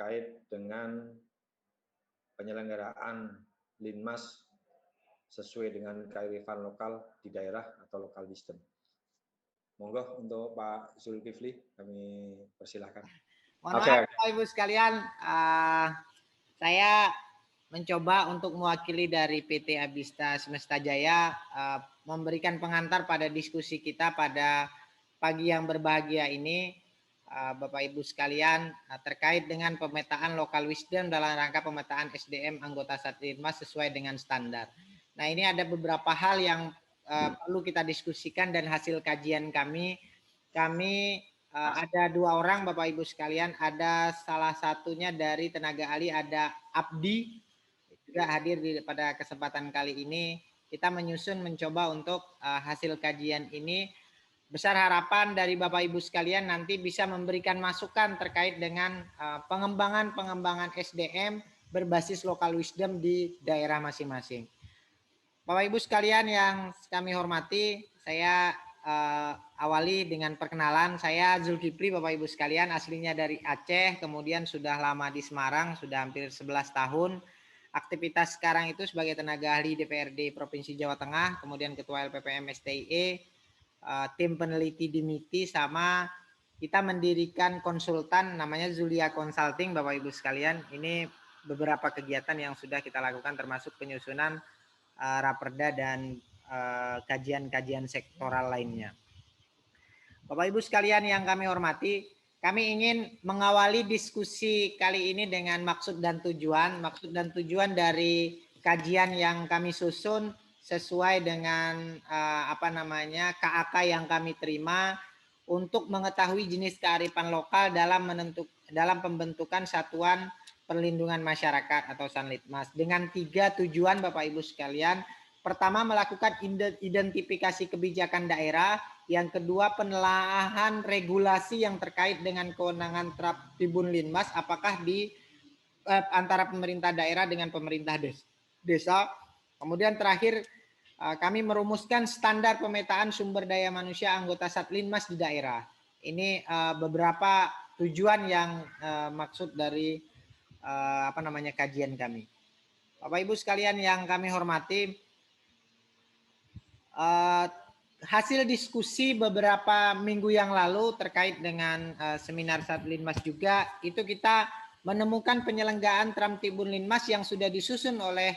terkait dengan penyelenggaraan Linmas sesuai dengan kearifan lokal di daerah atau lokal wisdom. Monggo untuk Pak Zulkifli kami persilahkan. Mohon maaf Bapak Ibu sekalian, saya mencoba untuk mewakili dari PT Abista Semesta Jaya memberikan pengantar pada diskusi kita pada pagi yang berbahagia ini, Bapak Ibu sekalian, terkait dengan pemetaan lokal wisdom dalam rangka pemetaan SDM anggota Satlinmas sesuai dengan standar. Nah, ini ada beberapa hal yang perlu kita diskusikan dan hasil kajian kami ada 2 orang Bapak Ibu sekalian, ada salah satunya dari tenaga ahli, ada Abdi juga hadir pada kesempatan kali ini. Kita menyusun mencoba untuk hasil kajian ini. Besar harapan dari Bapak Ibu sekalian nanti bisa memberikan masukan terkait dengan pengembangan SDM berbasis local wisdom di daerah masing-masing. Bapak Ibu sekalian yang kami hormati, saya awali dengan perkenalan. Saya Zulkifli, Bapak Ibu sekalian, aslinya dari Aceh, kemudian sudah lama di Semarang, sudah hampir 11 tahun. Aktivitas sekarang itu sebagai tenaga ahli DPRD Provinsi Jawa Tengah, kemudian Ketua LPPM STIE, tim peneliti di MITI, sama kita mendirikan konsultan namanya Zulia Consulting, Bapak Ibu sekalian. Ini beberapa kegiatan yang sudah kita lakukan termasuk penyusunan raperda dan kajian-kajian sektoral lainnya. Bapak Ibu sekalian yang kami hormati, kami ingin mengawali diskusi kali ini dengan maksud dan tujuan. Maksud dan tujuan dari kajian yang kami susun sesuai dengan KAK yang kami terima untuk mengetahui jenis kearifan lokal dalam pembentukan satuan perlindungan masyarakat atau Sanlitmas dengan 3 tujuan Bapak Ibu sekalian. Pertama, melakukan identifikasi kebijakan daerah. Yang kedua, penelaahan regulasi yang terkait dengan kewenangan Tribun Linmas, apakah di antara pemerintah daerah dengan pemerintah desa. Kemudian terakhir, kami merumuskan standar pemetaan sumber daya manusia anggota Satlinmas di daerah. Ini beberapa tujuan yang maksud dari kajian kami. Bapak Ibu sekalian yang kami hormati, hasil diskusi beberapa minggu yang lalu terkait dengan seminar Satlinmas juga, itu kita menemukan penyelenggaraan Tribun Linmas yang sudah disusun oleh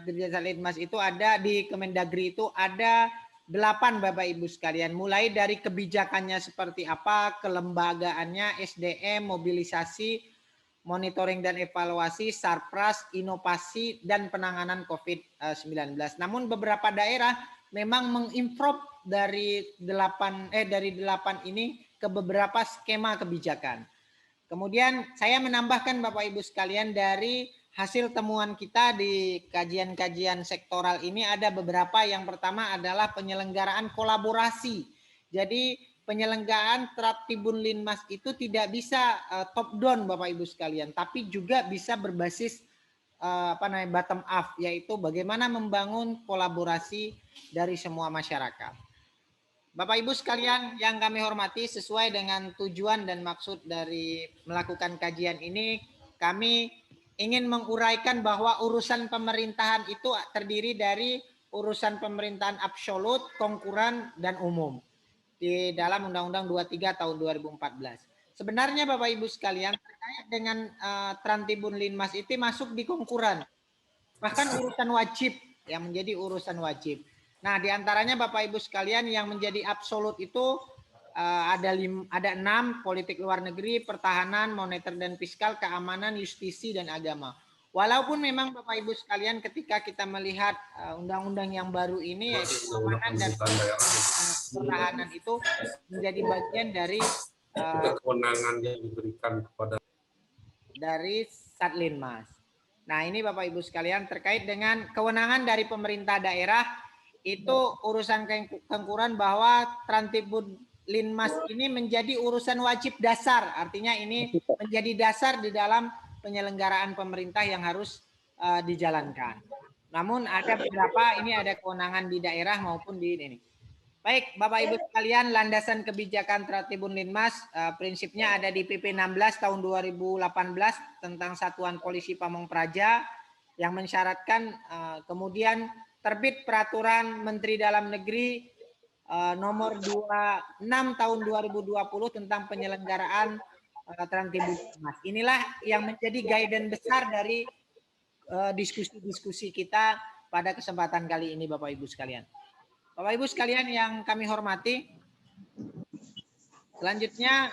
Dirjen Satlinmas itu ada di Kemendagri, itu ada 8 Bapak Ibu sekalian, mulai dari kebijakannya seperti apa, kelembagaannya, SDM, mobilisasi, monitoring dan evaluasi, sarpras, inovasi, dan penanganan COVID-19. Namun beberapa daerah memang mengimprove dari 8 ini ke beberapa skema kebijakan. Kemudian saya menambahkan Bapak Ibu sekalian, dari hasil temuan kita di kajian-kajian sektoral ini ada beberapa. Yang pertama adalah penyelenggaraan kolaborasi. Jadi penyelenggaraan Tribun Linmas itu tidak bisa top down Bapak Ibu sekalian, tapi juga bisa berbasis bottom up, yaitu bagaimana membangun kolaborasi dari semua masyarakat. Bapak Ibu sekalian yang kami hormati, sesuai dengan tujuan dan maksud dari melakukan kajian ini, kami ingin menguraikan bahwa urusan pemerintahan itu terdiri dari urusan pemerintahan absolut, konkuren, dan umum di dalam Undang-Undang 23 tahun 2014. Sebenarnya Bapak Ibu sekalian, terkait dengan Tribun Linmas itu masuk di konkuren, bahkan urusan wajib, yang menjadi urusan wajib. Nah, diantaranya Bapak Ibu sekalian yang menjadi absolut itu ada 6, politik luar negeri, pertahanan, moneter dan fiskal, keamanan, justisi, dan agama. Walaupun memang Bapak Ibu sekalian ketika kita melihat undang-undang yang baru ini, yaitu keamanan dan pertahanan itu menjadi bagian dari kewenangan yang diberikan kepada dari Satlinmas. Nah, ini Bapak Ibu sekalian terkait dengan kewenangan dari pemerintah daerah, itu urusan konkuren bahwa Tribun Linmas ini menjadi urusan wajib dasar. Artinya ini menjadi dasar di dalam penyelenggaraan pemerintah yang harus dijalankan. Namun ada beberapa, ini ada kewenangan di daerah maupun di ini. Baik, Bapak Ibu sekalian, landasan kebijakan Tertibun Linmas prinsipnya ada di PP 16 tahun 2018 tentang Satuan Polisi Pamong Praja yang mensyaratkan kemudian terbit peraturan Menteri Dalam Negeri nomor 26 tahun 2020 tentang penyelenggaraan Tertibun Linmas. Inilah yang menjadi guidance besar dari diskusi-diskusi kita pada kesempatan kali ini, Bapak Ibu sekalian. Bapak Ibu sekalian yang kami hormati, selanjutnya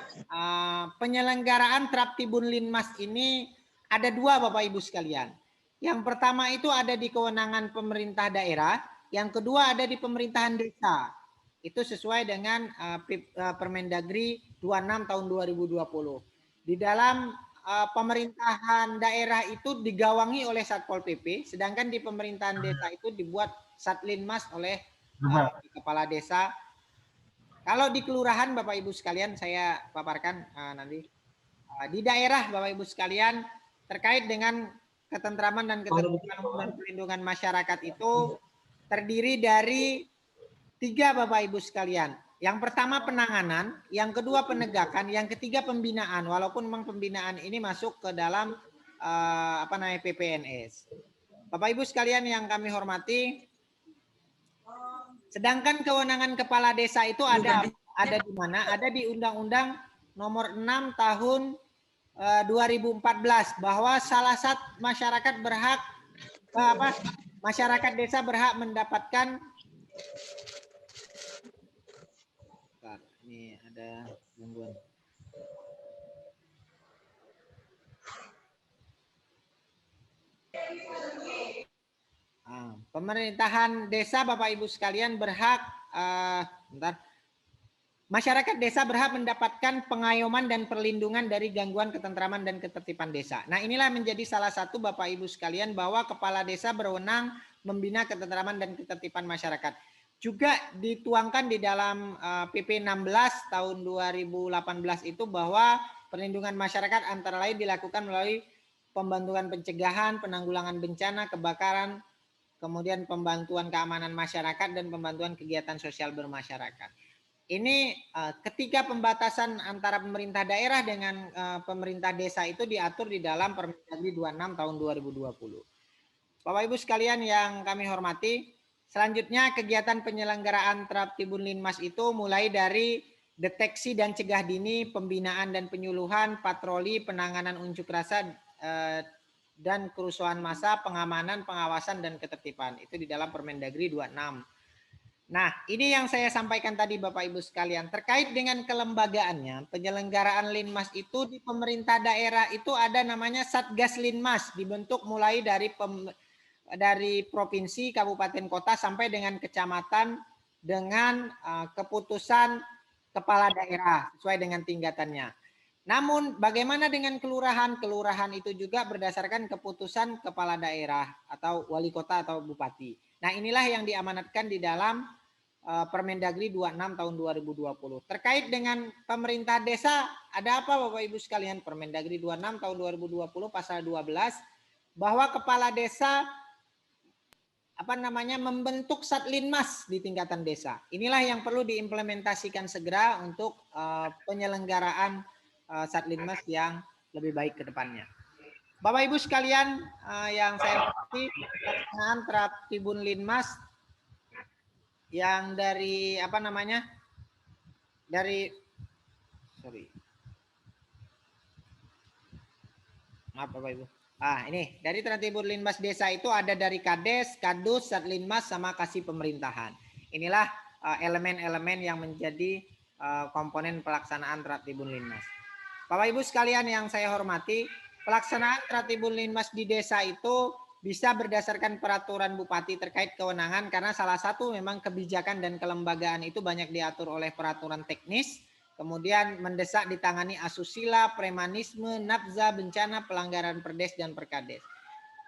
penyelenggaraan Tertibun Linmas ini ada dua Bapak Ibu sekalian. Yang pertama itu ada di kewenangan pemerintah daerah, yang kedua ada di pemerintahan desa. Itu sesuai dengan Permendagri 26 tahun 2020. Di dalam pemerintahan daerah itu digawangi oleh Satpol PP, sedangkan di pemerintahan desa itu dibuat Satlinmas oleh kepala desa. Kalau di kelurahan Bapak Ibu sekalian saya paparkan nanti. Di daerah Bapak Ibu sekalian terkait dengan ketentraman dan ketertiban dan perlindungan masyarakat itu terdiri dari 3 Bapak Ibu sekalian. Yang pertama penanganan, yang kedua penegakan, yang ketiga pembinaan. Walaupun memang pembinaan ini masuk ke dalam PPNS. Bapak Ibu sekalian yang kami hormati, sedangkan kewenangan kepala desa itu ada di mana? Ada di Undang-Undang Nomor 6 Tahun 2014 bahwa salah satu masyarakat berhak masyarakat desa berhak mendapatkan ini ada gangguan. Pemerintahan desa Bapak Ibu sekalian berhak masyarakat desa berhak mendapatkan pengayoman dan perlindungan dari gangguan ketentraman dan ketertiban desa. Nah, inilah menjadi salah satu Bapak Ibu sekalian bahwa kepala desa berwenang membina ketentraman dan ketertiban masyarakat. Juga dituangkan di dalam PP 16 tahun 2018 itu bahwa perlindungan masyarakat antara lain dilakukan melalui pembantuan pencegahan, penanggulangan bencana, kebakaran, kemudian pembantuan keamanan masyarakat dan pembantuan kegiatan sosial bermasyarakat. Ini ketika pembatasan antara pemerintah daerah dengan pemerintah desa itu diatur di dalam Permendagri 26 tahun 2020. Bapak Ibu sekalian yang kami hormati, selanjutnya kegiatan penyelenggaraan Tertibun Linmas itu mulai dari deteksi dan cegah dini, pembinaan dan penyuluhan, patroli, penanganan unjuk rasa dan kerusuhan massa, pengamanan, pengawasan dan ketertiban. Itu di dalam Permendagri 26. Nah, ini yang saya sampaikan tadi Bapak Ibu sekalian. Terkait dengan kelembagaannya, penyelenggaraan Linmas itu di pemerintah daerah itu ada namanya Satgas Linmas, dibentuk mulai dari provinsi, kabupaten, kota sampai dengan kecamatan dengan keputusan kepala daerah sesuai dengan tingkatannya. Namun bagaimana dengan kelurahan? Kelurahan itu juga berdasarkan keputusan kepala daerah atau wali kota atau bupati. Nah, inilah yang diamanatkan di dalam Permendagri 26 tahun 2020. Terkait dengan pemerintah desa, ada apa Bapak Ibu sekalian? Permendagri 26 tahun 2020 pasal 12 bahwa kepala desa membentuk Satlinmas di tingkatan desa. Inilah yang perlu diimplementasikan segera untuk penyelenggaraan Satlinmas yang lebih baik ke depannya. Bapak Ibu sekalian yang saya hormati, pelaksanaan Tertibun Linmas yang dari Bapak Ibu. Ini dari Tertibun Linmas desa itu ada dari Kades, Kadus, Satlinmas sama Kasih Pemerintahan. Inilah elemen-elemen yang menjadi komponen pelaksanaan Tertibun Linmas. Bapak Ibu sekalian yang saya hormati, pelaksanaan Tertibun Linmas di desa itu bisa berdasarkan peraturan bupati terkait kewenangan karena salah satu memang kebijakan dan kelembagaan itu banyak diatur oleh peraturan teknis, kemudian mendesak ditangani asusila, premanisme, nafza, bencana, pelanggaran perdes dan perkades.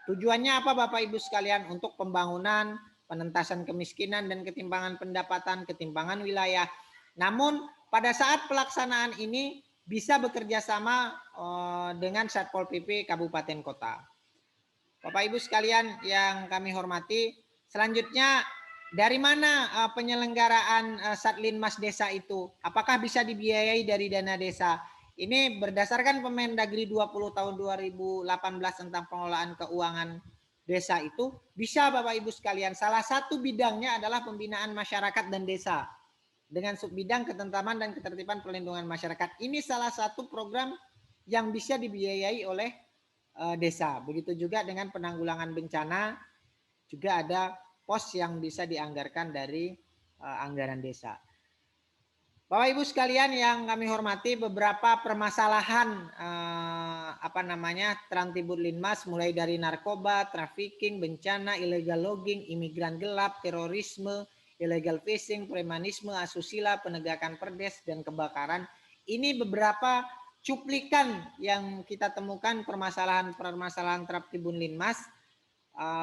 Tujuannya apa Bapak Ibu sekalian? Untuk pembangunan, penentasan kemiskinan dan ketimpangan pendapatan, ketimpangan wilayah. Namun pada saat pelaksanaan ini bisa bekerja sama dengan Satpol PP Kabupaten Kota. Bapak Ibu sekalian yang kami hormati, selanjutnya dari mana penyelenggaraan Satlinmas Desa itu? Apakah bisa dibiayai dari dana desa? Ini berdasarkan Permendagri 20 tahun 2018 tentang pengelolaan keuangan desa itu bisa Bapak Ibu sekalian. Salah satu bidangnya adalah pembinaan masyarakat dan desa dengan subbidang ketentraman dan ketertiban perlindungan masyarakat. Ini salah satu program yang bisa dibiayai oleh desa. Begitu juga dengan penanggulangan bencana juga ada pos yang bisa dianggarkan dari anggaran desa. Bapak Ibu sekalian yang kami hormati, beberapa permasalahan Trantibun Linmas mulai dari narkoba, trafficking, bencana, illegal logging, imigran gelap, terorisme, illegal fishing, premanisme, asusila, penegakan perdes dan kebakaran. Ini beberapa cuplikan yang kita temukan permasalahan Trantibun Linmas.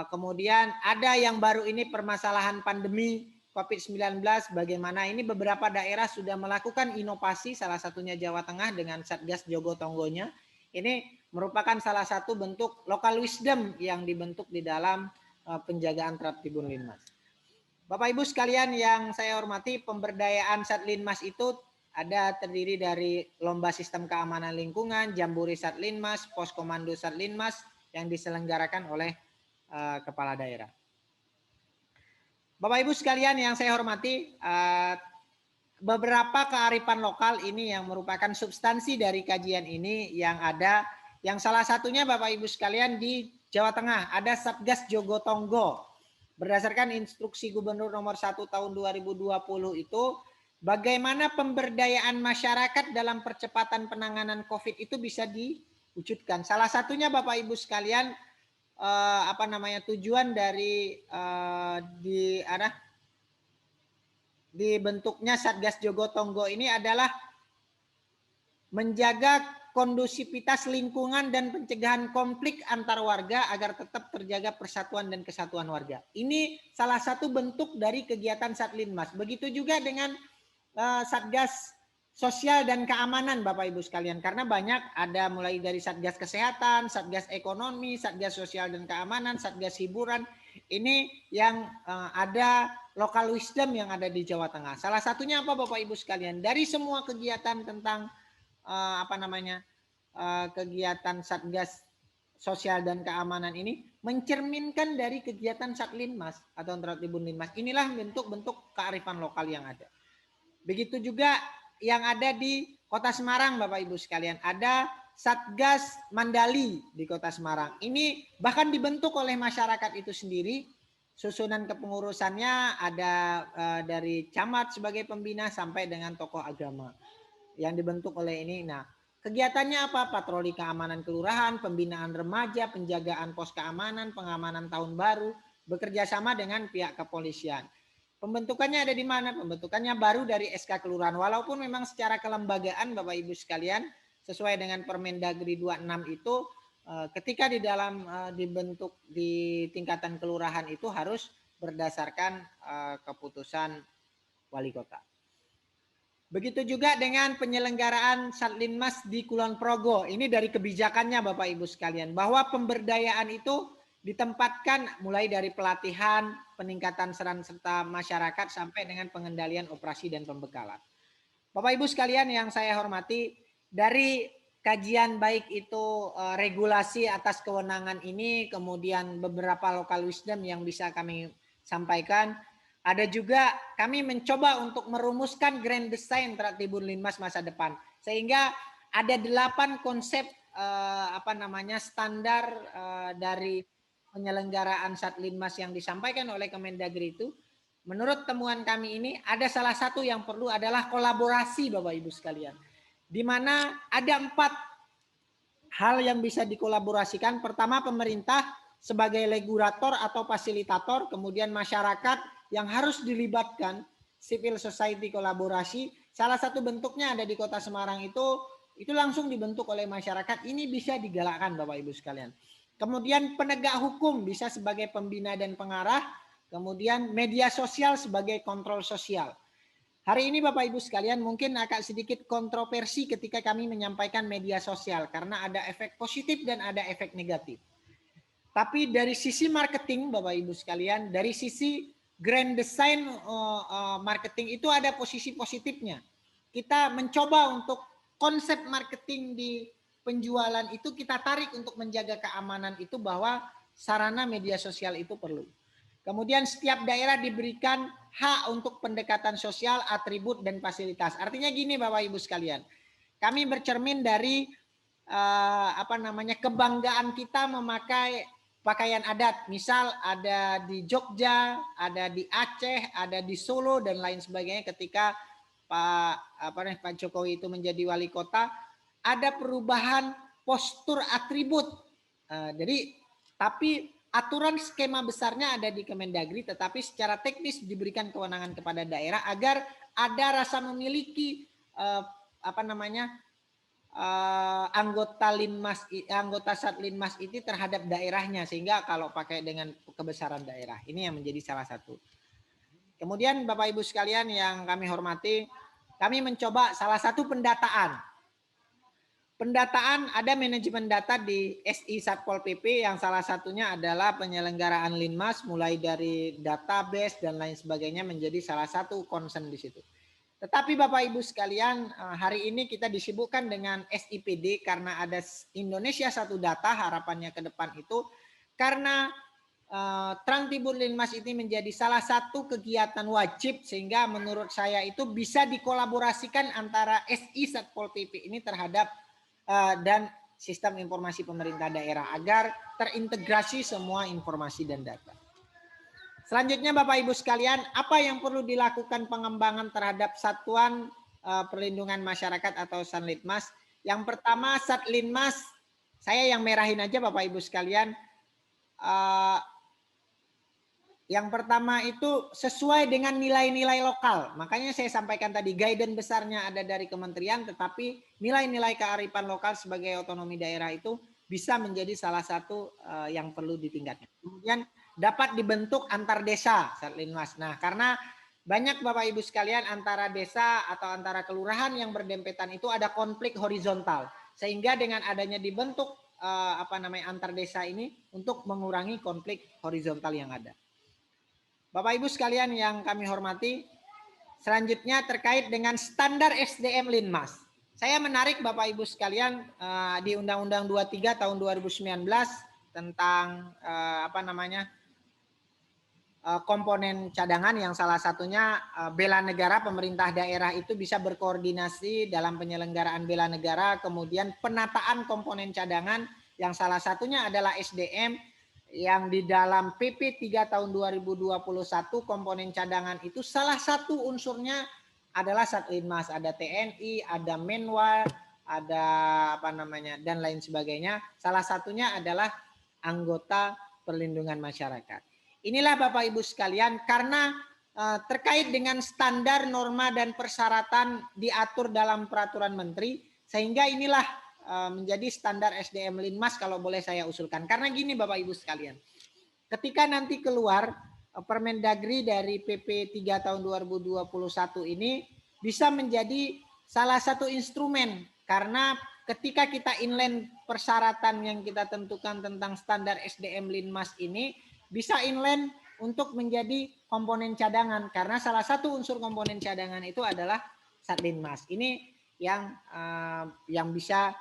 Kemudian ada yang baru ini permasalahan pandemi COVID-19, bagaimana ini beberapa daerah sudah melakukan inovasi, salah satunya Jawa Tengah dengan Satgas Jogo-Tonggonya. Ini merupakan salah satu bentuk local wisdom yang dibentuk di dalam penjagaan Trantibun Linmas. Bapak Ibu sekalian yang saya hormati, pemberdayaan Satlinmas itu ada terdiri dari lomba sistem keamanan lingkungan, jambore Satlinmas, pos komando Satlinmas yang diselenggarakan oleh kepala daerah. Bapak Ibu sekalian yang saya hormati, beberapa kearifan lokal ini yang merupakan substansi dari kajian ini yang ada, yang salah satunya Bapak Ibu sekalian di Jawa Tengah ada Satgas Jogo-Tonggo. Berdasarkan instruksi Gubernur nomor 1 tahun 2020 itu, bagaimana pemberdayaan masyarakat dalam percepatan penanganan COVID itu bisa diwujudkan. Salah satunya Bapak Ibu sekalian, tujuan dari dibentuknya Satgas Jogo-Tonggo ini adalah menjaga kondusivitas lingkungan dan pencegahan konflik antar warga agar tetap terjaga persatuan dan kesatuan warga. Ini salah satu bentuk dari kegiatan Satlinmas. Begitu juga dengan Satgas Sosial dan Keamanan Bapak Ibu sekalian, karena banyak ada mulai dari Satgas Kesehatan, Satgas Ekonomi, Satgas Sosial dan Keamanan, Satgas Hiburan. Ini yang ada local wisdom yang ada di Jawa Tengah. Salah satunya apa Bapak Ibu sekalian? Dari semua kegiatan tentang kegiatan Satgas Sosial dan Keamanan ini mencerminkan dari kegiatan Satlinmas atau Trantibun Linmas. Inilah bentuk-bentuk kearifan lokal yang ada. Begitu juga yang ada di Kota Semarang Bapak Ibu sekalian, ada Satgas Mandali di Kota Semarang. Ini bahkan dibentuk oleh masyarakat itu sendiri. Susunan kepengurusannya ada dari camat sebagai pembina sampai dengan tokoh agama yang dibentuk oleh ini. Nah, kegiatannya apa? Patroli keamanan kelurahan, pembinaan remaja, penjagaan pos keamanan, pengamanan tahun baru, bekerja sama dengan pihak kepolisian. Pembentukannya ada di mana? Pembentukannya baru dari SK Kelurahan. Walaupun memang secara kelembagaan Bapak Ibu sekalian sesuai dengan Permendagri 26 itu ketika di dalam dibentuk di tingkatan kelurahan itu harus berdasarkan keputusan wali kota. Begitu juga dengan penyelenggaraan Satlinmas di Kulon Progo. Ini dari kebijakannya Bapak Ibu sekalian, bahwa pemberdayaan itu ditempatkan mulai dari pelatihan, peningkatan peran serta masyarakat sampai dengan pengendalian operasi dan pembekalan. Bapak Ibu sekalian yang saya hormati, dari kajian baik itu regulasi atas kewenangan ini, kemudian beberapa local wisdom yang bisa kami sampaikan, ada juga kami mencoba untuk merumuskan grand design Trantibun Linmas masa depan, sehingga ada 8 konsep standar dari penyelenggaraan Satlinmas yang disampaikan oleh Kemendagri itu. Menurut temuan kami ini ada salah satu yang perlu adalah kolaborasi Bapak Ibu sekalian, di mana ada 4 hal yang bisa dikolaborasikan. Pertama, pemerintah sebagai regulator atau fasilitator, kemudian masyarakat yang harus dilibatkan, civil society kolaborasi. Salah satu bentuknya ada di Kota Semarang itu langsung dibentuk oleh masyarakat. Ini bisa digalakkan Bapak Ibu sekalian. Kemudian penegak hukum bisa sebagai pembina dan pengarah, kemudian media sosial sebagai kontrol sosial. Hari ini Bapak Ibu sekalian mungkin agak sedikit kontroversi ketika kami menyampaikan media sosial karena ada efek positif dan ada efek negatif. Tapi dari sisi marketing Bapak Ibu sekalian, dari sisi grand design marketing itu ada posisi positifnya. Kita mencoba untuk konsep marketing di penjualan itu kita tarik untuk menjaga keamanan itu, bahwa sarana media sosial itu perlu. Kemudian setiap daerah diberikan hak untuk pendekatan sosial, atribut, dan fasilitas. Artinya gini Bapak Ibu sekalian, kami bercermin dari kebanggaan kita memakai pakaian adat. Misal ada di Jogja, ada di Aceh, ada di Solo, dan lain sebagainya ketika Pak Jokowi itu menjadi wali kota, ada perubahan postur atribut. Jadi tapi aturan skema besarnya ada di Kemendagri, tetapi secara teknis diberikan kewenangan kepada daerah agar ada rasa memiliki anggota Satlinmas itu terhadap daerahnya, sehingga kalau pakai dengan kebesaran daerah. Ini yang menjadi salah satu. Kemudian Bapak Ibu sekalian yang kami hormati, kami mencoba salah satu pendataan. Pendataan ada manajemen data di SI Satpol PP yang salah satunya adalah penyelenggaraan Linmas, mulai dari database dan lain sebagainya menjadi salah satu concern di situ. Tetapi Bapak Ibu sekalian, hari ini kita disibukkan dengan SIPD karena ada Indonesia Satu Data, harapannya ke depan itu karena Trans Linmas ini menjadi salah satu kegiatan wajib, sehingga menurut saya itu bisa dikolaborasikan antara SI Satpol PP ini terhadap dan sistem informasi pemerintah daerah agar terintegrasi semua informasi dan data. Selanjutnya Bapak Ibu sekalian, apa yang perlu dilakukan pengembangan terhadap Satuan Perlindungan Masyarakat atau Satlinmas? Yang pertama, Satlinmas, saya yang merahin aja Bapak Ibu sekalian. Yang pertama itu sesuai dengan nilai-nilai lokal. Makanya saya sampaikan tadi, guidance besarnya ada dari kementerian, tetapi nilai-nilai kearifan lokal sebagai otonomi daerah itu bisa menjadi salah satu yang perlu ditingkatkan. Kemudian dapat dibentuk antar desa Satlinmas. Nah, karena banyak Bapak Ibu sekalian antara desa atau antara kelurahan yang berdempetan itu ada konflik horizontal. Sehingga dengan adanya dibentuk antar desa ini untuk mengurangi konflik horizontal yang ada. Bapak Ibu sekalian yang kami hormati, selanjutnya terkait dengan standar SDM Linmas. Saya menarik Bapak Ibu sekalian di Undang-Undang 23 tahun 2019 tentang komponen cadangan yang salah satunya bela negara, pemerintah daerah itu bisa berkoordinasi dalam penyelenggaraan bela negara, kemudian penataan komponen cadangan yang salah satunya adalah SDM, yang di dalam PP 3 tahun 2021 komponen cadangan itu salah satu unsurnya adalah Satlinmas, ada TNI, ada Menwa, ada dan lain sebagainya. Salah satunya adalah anggota perlindungan masyarakat. Inilah Bapak Ibu sekalian, karena terkait dengan standar, norma, dan persyaratan diatur dalam peraturan menteri, sehingga inilah menjadi standar SDM Linmas kalau boleh saya usulkan. Karena gini Bapak Ibu sekalian, ketika nanti keluar Permendagri dari PP 3 tahun 2021 ini bisa menjadi salah satu instrumen, karena ketika kita inline persyaratan yang kita tentukan tentang standar SDM Linmas ini bisa inline untuk menjadi komponen cadangan, karena salah satu unsur komponen cadangan itu adalah Satlinmas. Ini yang bisa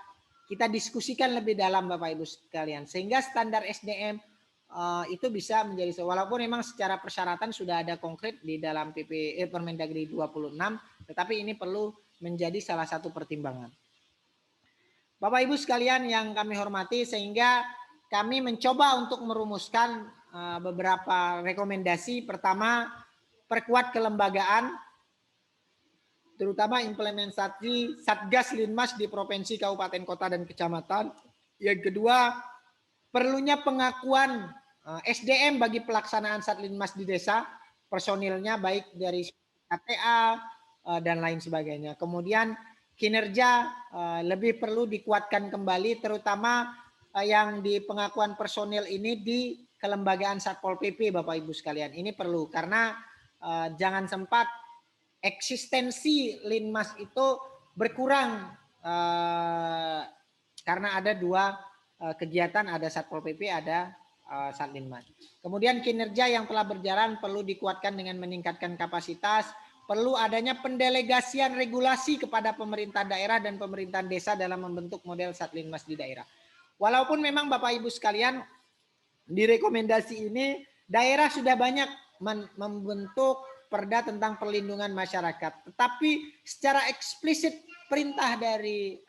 kita diskusikan lebih dalam Bapak Ibu sekalian, sehingga standar SDM itu bisa menjadi, walaupun memang secara persyaratan sudah ada konkret di dalam Permendagri 26, tetapi ini perlu menjadi salah satu pertimbangan. Bapak Ibu sekalian yang kami hormati, sehingga kami mencoba untuk merumuskan beberapa rekomendasi. Pertama, perkuat kelembagaan, terutama implementasi Satgas Linmas di provinsi, kabupaten, kota, dan kecamatan. Yang kedua, perlunya pengakuan SDM bagi pelaksanaan Satlinmas di desa, personilnya baik dari KTA dan lain sebagainya. Kemudian kinerja lebih perlu dikuatkan kembali, terutama yang di pengakuan personil ini di kelembagaan Satpol PP Bapak Ibu sekalian. Ini perlu, karena jangan sempat eksistensi Linmas itu berkurang karena ada dua kegiatan, ada Satpol PP, ada Satlinmas. Kemudian kinerja yang telah berjalan perlu dikuatkan dengan meningkatkan kapasitas, perlu adanya pendelegasian regulasi kepada pemerintah daerah dan pemerintahan desa dalam membentuk model Satlinmas di daerah. Walaupun memang Bapak Ibu sekalian di rekomendasi ini daerah sudah banyak membentuk perda tentang perlindungan masyarakat, tetapi secara eksplisit perintah dari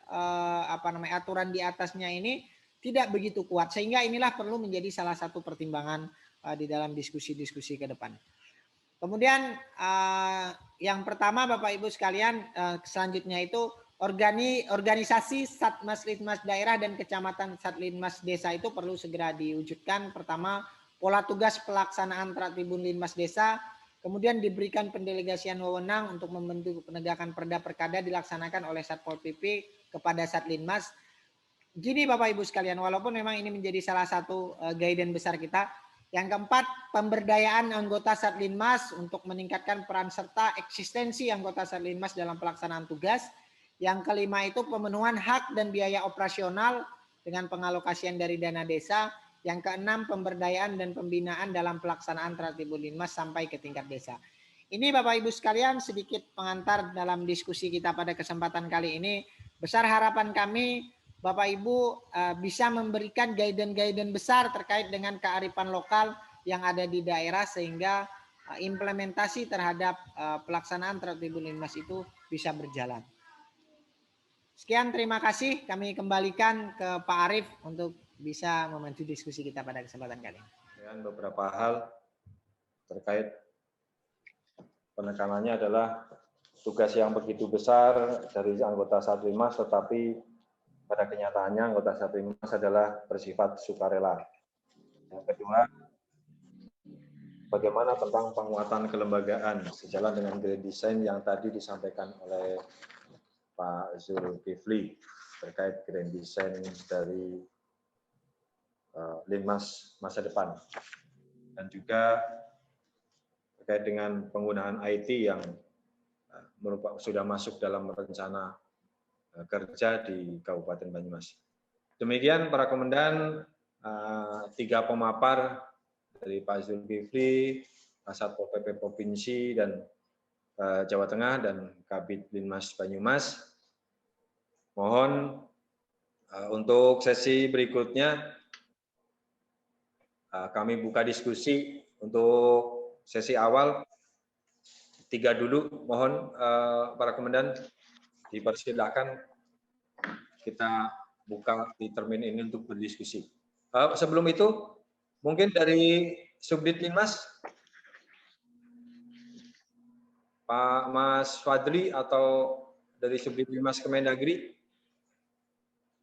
aturan di atasnya ini tidak begitu kuat, sehingga inilah perlu menjadi salah satu pertimbangan di dalam diskusi-diskusi ke depan. Kemudian yang pertama Bapak Ibu sekalian, selanjutnya itu organisasi Satmas Linmas daerah dan kecamatan Satlinmas desa itu perlu segera diwujudkan. Pertama, pola tugas pelaksanaan Tertibun Linmas desa, kemudian diberikan pendelegasian wewenang untuk membentuk penegakan perda perkada dilaksanakan oleh Satpol PP kepada Satlinmas. Gini Bapak Ibu sekalian, walaupun memang ini menjadi salah satu guidance besar kita. Yang keempat, pemberdayaan anggota Satlinmas untuk meningkatkan peran serta eksistensi anggota Satlinmas dalam pelaksanaan tugas. Yang kelima itu pemenuhan hak dan biaya operasional dengan pengalokasian dari dana desa. Yang keenam, pemberdayaan dan pembinaan dalam pelaksanaan Tertibun Linmas sampai ke tingkat desa. Ini Bapak Ibu sekalian sedikit pengantar dalam diskusi kita pada kesempatan kali ini. Besar harapan kami Bapak Ibu bisa memberikan guidance-guidance besar terkait dengan kearifan lokal yang ada di daerah sehingga implementasi terhadap pelaksanaan Tertibun Linmas itu bisa berjalan. Sekian, terima kasih. Kami kembalikan ke Pak Arief untuk bisa membantu diskusi kita pada kesempatan kali ini. Dengan beberapa hal terkait penekanannya adalah tugas yang begitu besar dari anggota Satlinmas, tetapi pada kenyataannya anggota Satlinmas adalah bersifat sukarela. Yang kedua, bagaimana tentang penguatan kelembagaan sejalan dengan grand design yang tadi disampaikan oleh Pak Zulkifli terkait grand design dari Linmas masa depan, dan juga terkait dengan penggunaan IT yang sudah masuk dalam rencana kerja di Kabupaten Banyumas. Demikian para komandan, 3 pemapar dari Pak Zulkifli, Satpol PP Provinsi dan Jawa Tengah dan Kabid Linmas Banyumas. Mohon untuk sesi berikutnya kami buka diskusi. Untuk sesi awal 3 dulu, mohon para komandan dipersilakan kita buka di termin ini untuk berdiskusi. Sebelum itu, mungkin dari Subdit Linmas, Pak Mas Fadli atau dari Subdit Linmas Kemendagri,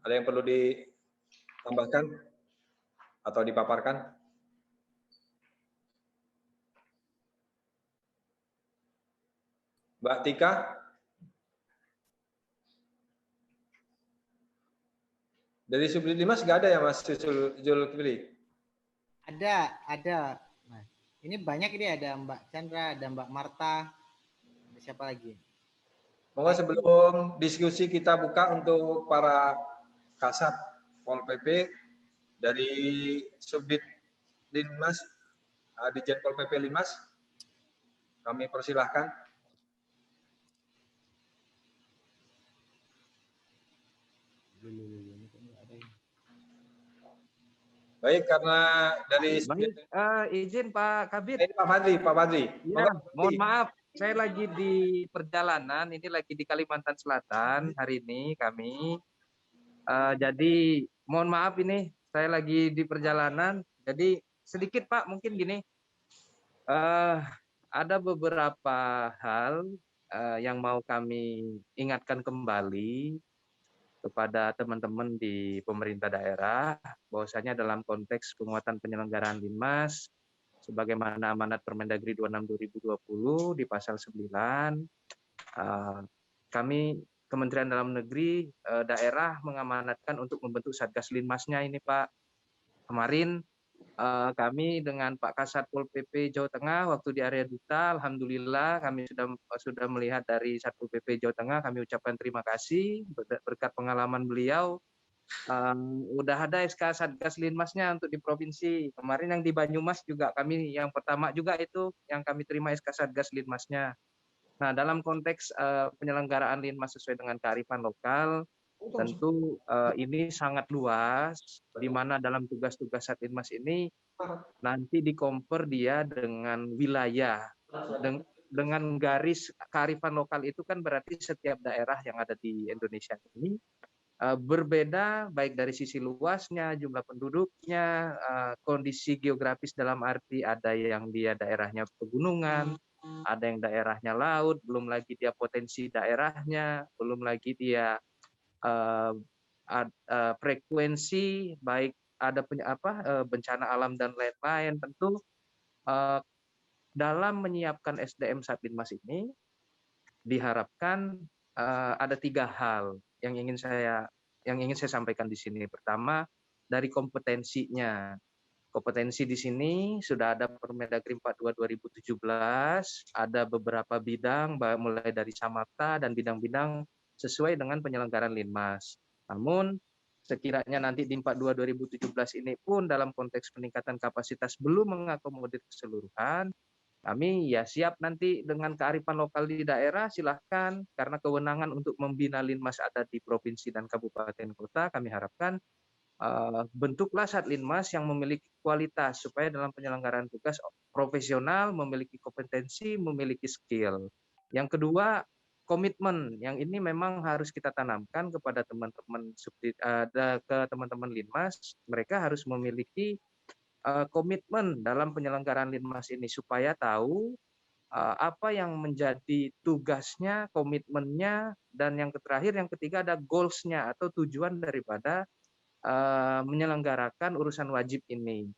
ada yang perlu ditambahkan atau dipaparkan? Mbak Tika? Dari Subdit Linmas nggak ada ya Mas Zulkifli? Ada. Nah, ini banyak ini, ada Mbak Chandra, ada Mbak Marta, ada siapa lagi? Monggo sebelum diskusi kita buka untuk para Kasat Pol PP dari Subdit Linmas, Dijen Pol PP Linmas, kami persilahkan. Baik, karena dari izin Pak Kabid. Pak Fadli. Ya, mohon maaf, saya lagi di perjalanan, ini lagi di Kalimantan Selatan hari ini kami. Jadi mohon maaf ini saya lagi di perjalanan. Jadi sedikit Pak, mungkin gini, ada beberapa hal yang mau kami ingatkan kembali kepada teman-teman di pemerintah daerah, bahwasanya dalam konteks penguatan penyelenggaraan Linmas, sebagaimana amanat Permendagri 26/2020 di pasal 9, kami Kementerian Dalam Negeri daerah mengamanatkan untuk membentuk Satgas Linmasnya ini Pak. Kemarin kami dengan Pak Kasat Pol PP Jawa Tengah waktu di area duta, alhamdulillah kami sudah melihat dari Satpol PP Jawa Tengah, kami ucapkan terima kasih berkat pengalaman beliau udah ada SK Satgas Linmasnya untuk di provinsi. Kemarin yang di Banyumas juga kami yang pertama juga itu yang kami terima SK Satgas Linmasnya. Nah, dalam konteks penyelenggaraan Linmas sesuai dengan kearifan lokal, tentu ini sangat luas, di mana dalam tugas-tugas Satlinmas ini nanti dikompar dia dengan wilayah, dengan garis kearifan lokal itu kan berarti setiap daerah yang ada di Indonesia ini berbeda baik dari sisi luasnya, jumlah penduduknya, kondisi geografis dalam arti ada yang dia daerahnya pegunungan, ada yang daerahnya laut, belum lagi dia potensi daerahnya, belum lagi dia frekuensi baik ada bencana alam dan lain-lain. Tentu dalam menyiapkan SDM Satlinmas ini diharapkan ada 3 hal yang ingin saya sampaikan di sini. Pertama, dari kompetensinya. Kompetensi di sini sudah ada Permendagri 42 2017, ada beberapa bidang mulai dari samapta dan bidang-bidang sesuai dengan penyelenggaraan Linmas. Namun sekiranya nanti di 42 2017 ini pun dalam konteks peningkatan kapasitas belum mengakomodir keseluruhan, kami ya siap nanti dengan kearifan lokal di daerah, silahkan, karena kewenangan untuk membina Linmas ada di provinsi dan kabupaten kota, kami harapkan bentuklah Satlinmas yang memiliki kualitas, supaya dalam penyelenggaraan tugas profesional, memiliki kompetensi, memiliki skill. Yang kedua, komitmen, yang ini memang harus kita tanamkan kepada teman-teman Linmas, mereka harus memiliki komitmen dalam penyelenggaraan Linmas ini supaya tahu apa yang menjadi tugasnya, komitmennya, dan yang terakhir, yang ketiga ada goals-nya atau tujuan daripada menyelenggarakan urusan wajib ini.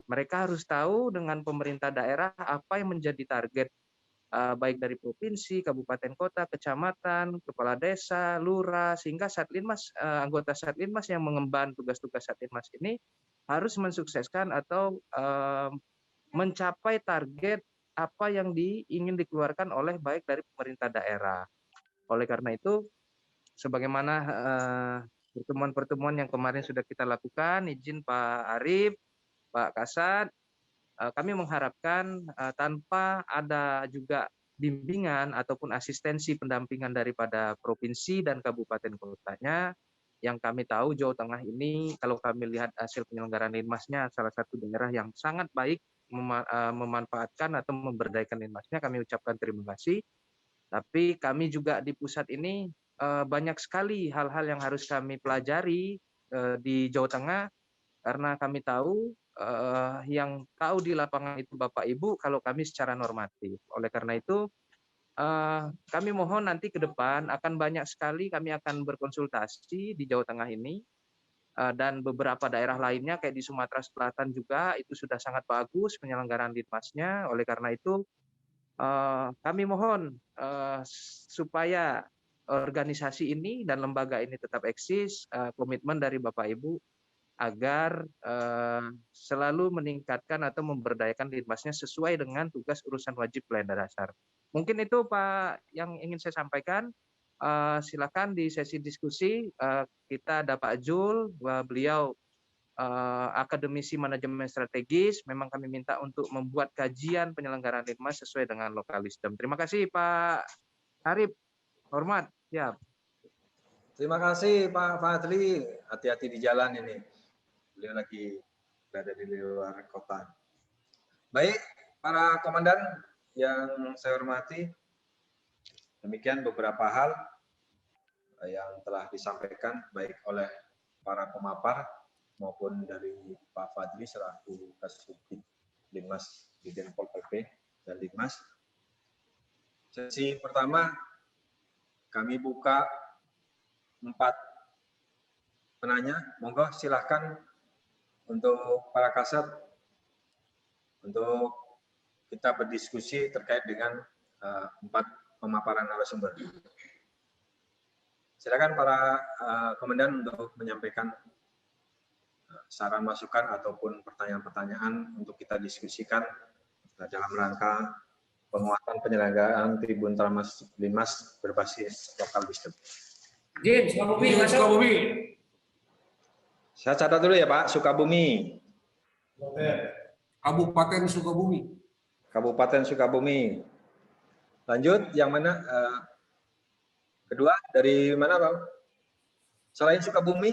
Mereka harus tahu dengan pemerintah daerah apa yang menjadi target baik dari provinsi, kabupaten kota, kecamatan, kepala desa, lurah, sehingga Satlinmas, anggota Satlinmas yang mengemban tugas-tugas Satlinmas ini harus mensukseskan atau mencapai target apa yang ingin dikeluarkan oleh baik dari pemerintah daerah. Oleh karena itu, sebagaimana pertemuan-pertemuan yang kemarin sudah kita lakukan, izin Pak Arif, Pak Kasat, kami mengharapkan tanpa ada juga bimbingan ataupun asistensi pendampingan daripada provinsi dan kabupaten kotanya, yang kami tahu Jawa Tengah ini kalau kami lihat hasil penyelenggaraan Linmasnya salah satu daerah yang sangat baik memanfaatkan atau memberdayakan Linmasnya, kami ucapkan terima kasih. Tapi kami juga di pusat ini banyak sekali hal-hal yang harus kami pelajari di Jawa Tengah, karena kami tahu yang tahu di lapangan itu Bapak Ibu, kalau kami secara normatif. Oleh karena itu kami mohon nanti ke depan akan banyak sekali kami akan berkonsultasi di Jawa Tengah ini dan beberapa daerah lainnya kayak di Sumatera Selatan juga itu sudah sangat bagus penyelenggaraan Linmasnya. Oleh karena itu kami mohon supaya organisasi ini dan lembaga ini tetap eksis, komitmen dari Bapak Ibu agar selalu meningkatkan atau memberdayakan Linmasnya sesuai dengan tugas urusan wajib pelayanan dasar. Mungkin itu Pak yang ingin saya sampaikan. Silakan di sesi diskusi kita ada Pak Jul, beliau akademisi manajemen strategis. Memang kami minta untuk membuat kajian penyelenggaraan Linmas sesuai dengan local wisdom. Terima kasih Pak Arif. Hormat. Siap. Terima kasih Pak Fadli. Hati-hati di jalan ini. Beliau lagi berada di luar kota. Baik, para komandan yang saya hormati, demikian beberapa hal yang telah disampaikan baik oleh para pemapar maupun dari Pak Fadli selaku Kasubdit Linmas di Denpol PP dan Linmas. Sesi pertama kami buka 4 penanya. Monggo silahkan untuk para kasat untuk kita berdiskusi terkait dengan 4 pemaparan narasumber. Silakan para komandan untuk menyampaikan saran masukan ataupun pertanyaan-pertanyaan untuk kita diskusikan dalam rangka penguatan penyelenggaraan Tribun Tramas Linmas berbasis local wisdom. Jin, Pak Bobi, masuk. Saya catat dulu ya Pak, Sukabumi. Kabupaten Sukabumi. Kabupaten Sukabumi. Lanjut, yang mana? Kedua, dari mana Pak? Selain Sukabumi?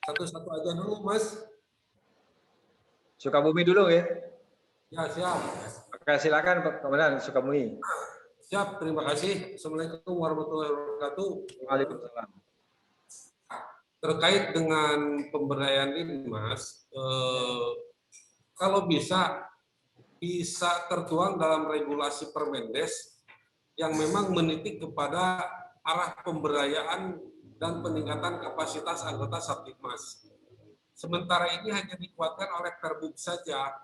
Satu-satu aja dulu, Mas. Sukabumi dulu ya. Ya, siap. Oke, silakan Pak Komandan Sukabumi. Siap, terima kasih. Assalamualaikum warahmatullahi wabarakatuh. Waalaikumsalam. Terkait dengan pemberdayaan ini, Mas, kalau bisa tertuang dalam regulasi Permendes yang memang menitik kepada arah pemberdayaan dan peningkatan kapasitas anggota Satgas. Sementara ini hanya dikuatkan oleh Perbuk saja,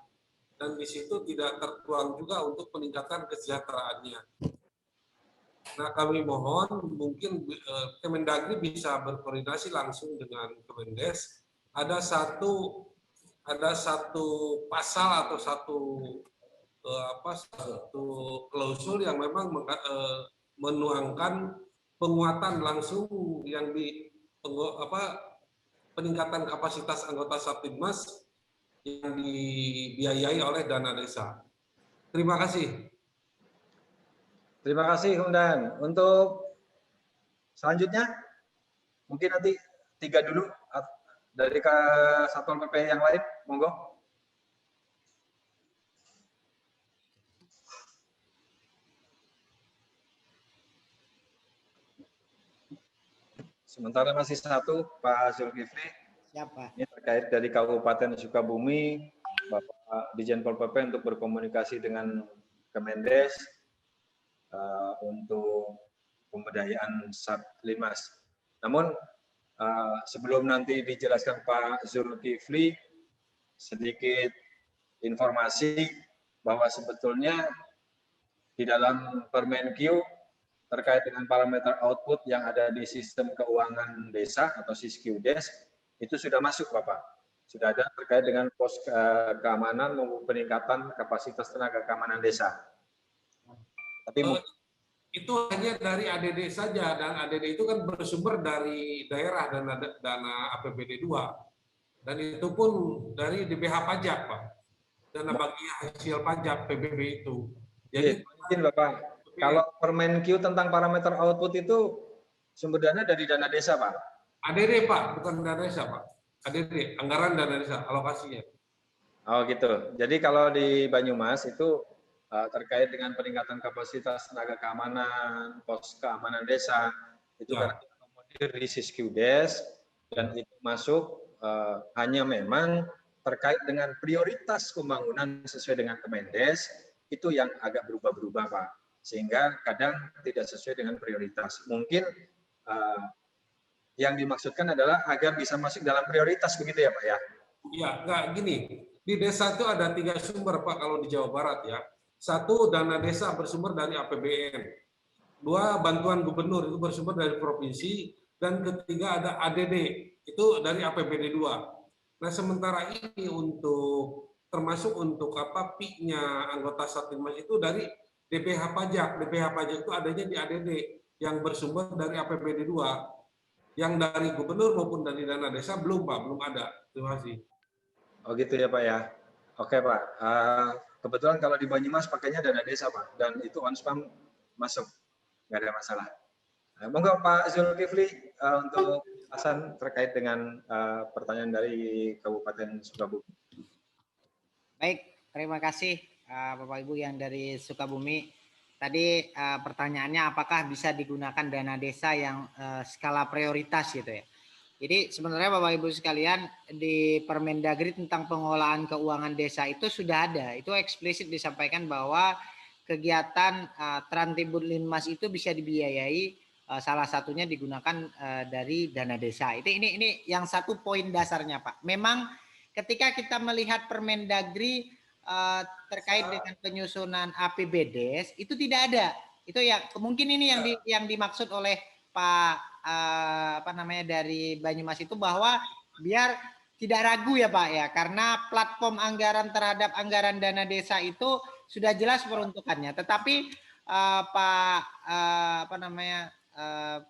dan di situ tidak tertuang juga untuk peningkatan kesejahteraannya. Nah, kami mohon mungkin Kemendagri bisa berkoordinasi langsung dengan Kemendes. Ada satu pasal atau satu klausul yang memang menuangkan penguatan langsung yang peningkatan kapasitas anggota Satgas yang dibiayai oleh dana desa. Terima kasih. Terima kasih Komandan. Untuk selanjutnya, mungkin nanti 3 dulu dari Satuan PP yang lain, monggo. Sementara masih satu, Pak Zulkifli. Siapa? Ini terkait dari Kabupaten Sukabumi, Bapak Dirjen Pol PP untuk berkomunikasi dengan Kemendes untuk pemberdayaan Satlimas. Namun sebelum nanti dijelaskan Pak Zulkifli, sedikit informasi bahwa sebetulnya di dalam Permenkyu terkait dengan parameter output yang ada di sistem keuangan desa atau Siskiyudes itu sudah masuk Bapak. Sudah ada terkait dengan pos keamanan maupun peningkatan kapasitas tenaga keamanan desa. Tapi itu hanya dari ADD saja, dan ADD itu kan bersumber dari daerah dana APBD 2. Dan itu pun dari DBH pajak, Pak. Dana bagi hasil pajak PBB itu. Jadi mungkin Bapak, kalau Permenkyu tentang parameter output itu sumber dana dari dana desa, Pak? ADD, Pak, bukan dana desa, Pak. ADD, anggaran dana desa, alokasinya. Oh gitu. Jadi kalau di Banyumas itu terkait dengan peningkatan kapasitas tenaga keamanan, pos keamanan desa, itu karena diakomodir di Siskiyudes, dan itu masuk hanya memang terkait dengan prioritas pembangunan sesuai dengan Kemendes, itu yang agak berubah-berubah, Pak. Sehingga kadang tidak sesuai dengan prioritas. Mungkin yang dimaksudkan adalah agar bisa masuk dalam prioritas, begitu ya Pak ya? Iya, enggak gini. Di desa itu ada 3 sumber Pak kalau di Jawa Barat ya. 1, dana desa bersumber dari APBN. 2, bantuan gubernur itu bersumber dari provinsi. Dan ketiga ada ADD, itu dari APBD 2. Nah, sementara ini termasuk untuk PIK-nya anggota Satgas itu dari DPH pajak. DPH pajak itu adanya di ADD yang bersumber dari APBD 2. Yang dari gubernur maupun dari dana desa belum Pak, belum ada. Terima kasih. Oh gitu ya Pak ya. Oke Pak. Kebetulan kalau di Banyumas pakainya dana desa Pak, dan itu on-spam masuk, nggak ada masalah. Monggo Pak Zulkifli untuk penjelasan terkait dengan pertanyaan dari Kabupaten Sukabumi. Baik, terima kasih Bapak Ibu yang dari Sukabumi. Tadi pertanyaannya apakah bisa digunakan dana desa yang skala prioritas gitu ya. Jadi sebenarnya Bapak Ibu sekalian di Permendagri tentang pengelolaan keuangan desa itu sudah ada. Itu eksplisit disampaikan bahwa kegiatan Trantibun-Linmas itu bisa dibiayai salah satunya digunakan dari dana desa. Ini yang satu poin dasarnya Pak. Memang ketika kita melihat Permendagri terkait dengan penyusunan APBDes itu tidak ada. Itu ya mungkin ini yang dimaksud oleh Pak dari Banyumas itu, bahwa biar tidak ragu ya Pak ya, karena platform anggaran terhadap anggaran dana desa itu sudah jelas peruntukannya. Tetapi Pak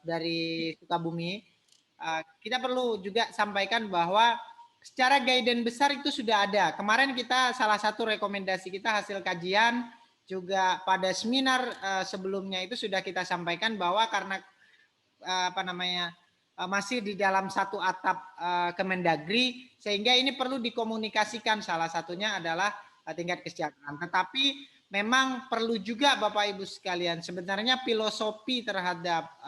dari Sukabumi kita perlu juga sampaikan bahwa secara guidance besar itu sudah ada. Kemarin kita salah satu rekomendasi kita hasil kajian juga pada seminar sebelumnya itu sudah kita sampaikan bahwa karena masih di dalam satu atap Kemendagri, sehingga ini perlu dikomunikasikan. Salah satunya adalah tingkat kesejahteraan. Tetapi memang perlu juga Bapak Ibu sekalian, sebenarnya filosofi terhadap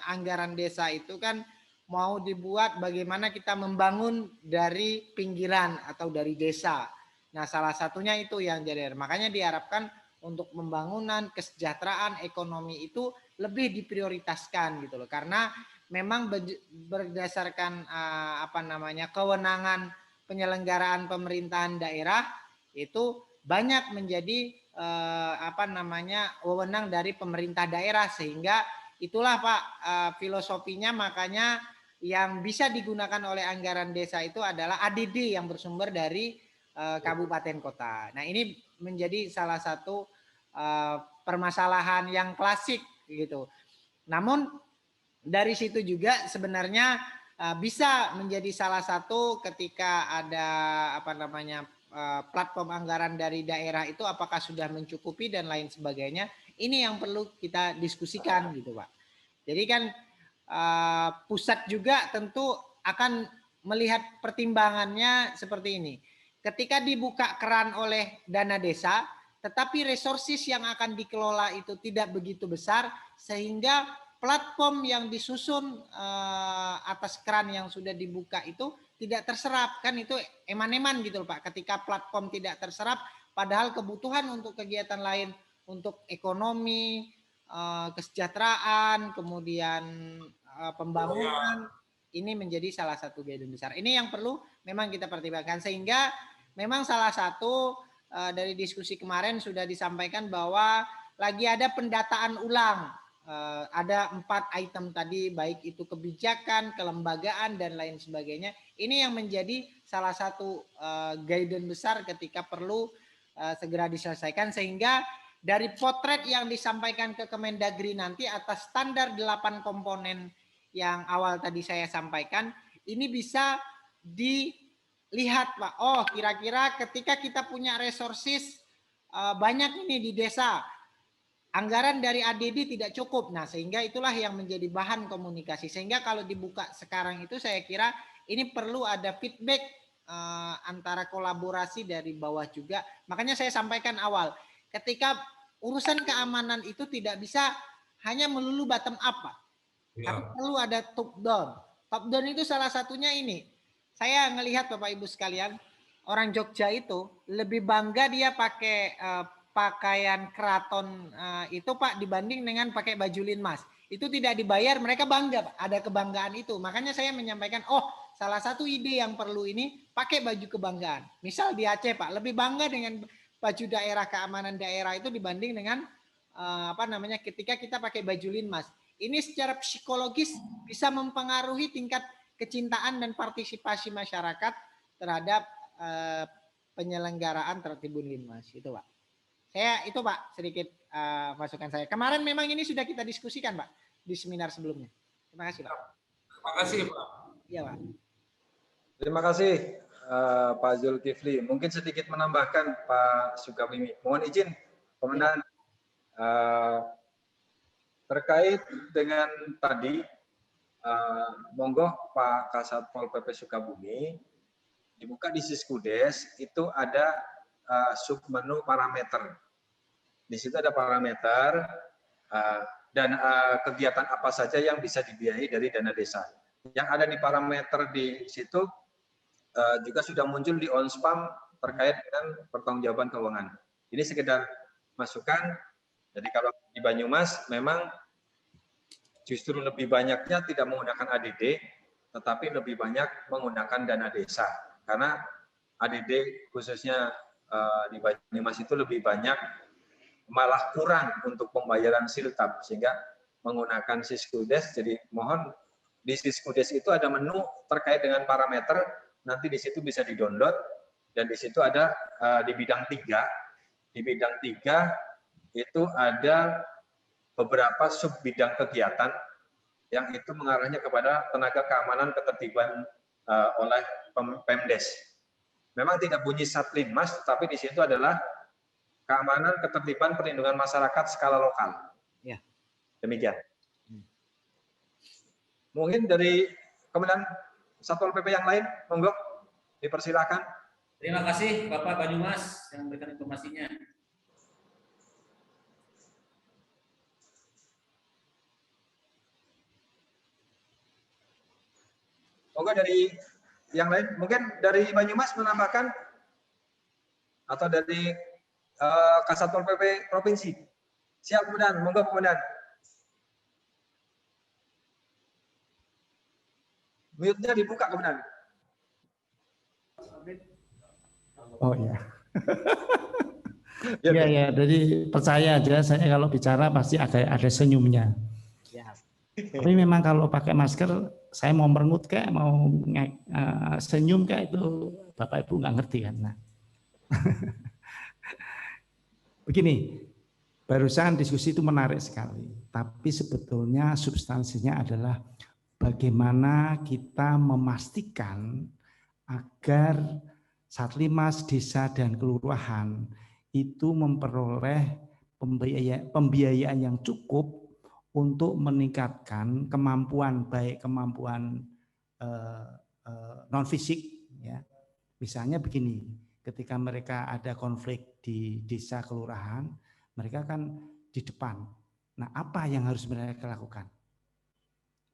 anggaran desa itu kan mau dibuat bagaimana kita membangun dari pinggiran atau dari desa. Nah, salah satunya itu yang jadi. Makanya diharapkan untuk pembangunan kesejahteraan ekonomi itu lebih diprioritaskan gitu loh. Karena memang berdasarkan kewenangan penyelenggaraan pemerintahan daerah itu banyak menjadi wewenang dari pemerintah daerah, sehingga itulah Pak filosofinya. Makanya yang bisa digunakan oleh anggaran desa itu adalah ADD yang bersumber dari kabupaten kota. Nah, ini menjadi salah satu permasalahan yang klasik gitu. Namun dari situ juga sebenarnya bisa menjadi salah satu ketika ada platform anggaran dari daerah itu apakah sudah mencukupi dan lain sebagainya. Ini yang perlu kita diskusikan gitu Pak. Jadi kan pusat juga tentu akan melihat pertimbangannya seperti ini. Ketika dibuka keran oleh dana desa, tetapi resources yang akan dikelola itu tidak begitu besar, sehingga platform yang disusun atas keran yang sudah dibuka itu tidak terserap. Kan itu eman-eman gitu Pak. Ketika platform tidak terserap, padahal kebutuhan untuk kegiatan lain, untuk ekonomi, kesejahteraan, kemudian pembangunan, ini menjadi salah satu guidance besar. Ini yang perlu memang kita pertimbangkan, sehingga memang salah satu dari diskusi kemarin sudah disampaikan bahwa lagi ada pendataan ulang. Ada 4 item tadi, baik itu kebijakan, kelembagaan, dan lain sebagainya. Ini yang menjadi salah satu guidance besar ketika perlu segera diselesaikan, sehingga dari potret yang disampaikan ke Kemendagri nanti atas standar 8 komponen yang awal tadi saya sampaikan, ini bisa dilihat Pak. Oh, kira-kira ketika kita punya resources banyak ini di desa, anggaran dari ADD tidak cukup. Nah, sehingga itulah yang menjadi bahan komunikasi. Sehingga kalau dibuka sekarang itu saya kira ini perlu ada feedback antara kolaborasi dari bawah juga. Makanya saya sampaikan awal, ketika urusan keamanan itu tidak bisa hanya melulu bottom up, Pak. Ya. Tapi perlu ada top down. Top down itu salah satunya ini. Saya ngelihat Bapak Ibu sekalian, orang Jogja itu lebih bangga dia pakai pakaian keraton itu Pak dibanding dengan pakai baju linmas. Itu tidak dibayar, mereka bangga Pak. Ada kebanggaan itu. Makanya saya menyampaikan, oh salah satu ide yang perlu ini pakai baju kebanggaan. Misal di Aceh Pak, lebih bangga dengan baju daerah, keamanan daerah itu dibanding dengan ketika kita pakai baju linmas. Ini secara psikologis bisa mempengaruhi tingkat kecintaan dan partisipasi masyarakat terhadap penyelenggaraan tertibun linmas itu Pak. Itu Pak sedikit masukan saya. Kemarin memang ini sudah kita diskusikan Pak di seminar sebelumnya. Terima kasih Pak. Terima kasih Pak. Iya Pak. Terima kasih Pak Zulkifli. Mungkin sedikit menambahkan Pak Sukabumi. Mohon izin Komandan terkait dengan tadi monggo Pak Kasat Pol PP Sukabumi dibuka di Siskudes itu ada submenu parameter. Di situ ada parameter dan kegiatan apa saja yang bisa dibiayai dari dana desa. Yang ada di parameter di situ juga sudah muncul di ONSPAM terkait dengan pertanggungjawaban keuangan. Ini sekedar masukan. Jadi kalau di Banyumas memang justru lebih banyaknya tidak menggunakan ADD, tetapi lebih banyak menggunakan dana desa. Karena ADD khususnya di Banyumas itu lebih banyak malah kurang untuk pembayaran siltap, sehingga menggunakan Siskudes. Jadi mohon di Siskudes itu ada menu terkait dengan parameter, nanti di situ bisa di-download, dan di situ ada di bidang 3. Di bidang 3 itu ada beberapa sub bidang kegiatan yang itu mengarahnya kepada tenaga keamanan ketertiban oleh Pemdes. Memang tidak bunyi Satlinmas, tapi di situ adalah keamanan ketertiban perlindungan masyarakat skala lokal. Ya. Demikian. Mungkin dari Kementerian Satpol PP yang lain, monggo dipersilakan. Terima kasih Bapak Banyumas yang memberikan informasinya. Monggo dari yang lain, mungkin dari Banyumas menambahkan atau dari Kasatpol PP Provinsi. Siap, Komandan. Monggo, Komandan. Mute-nya dibuka, Komandan. Oh iya. Iya ya, jadi percaya aja saya kalau bicara pasti ada senyumnya. Ya. Tapi memang kalau pakai masker, saya mau merengut kayak mau senyum kayak itu Bapak Ibu nggak ngerti kan. Nah. Begini, barusan diskusi itu menarik sekali. Tapi sebetulnya substansinya adalah bagaimana kita memastikan agar Satlimas, desa dan kelurahan itu memperoleh pembiayaan yang cukup untuk meningkatkan kemampuan, baik kemampuan non fisik, ya. Misalnya begini, ketika mereka ada konflik di desa kelurahan, mereka kan di depan. Nah, apa yang harus mereka lakukan?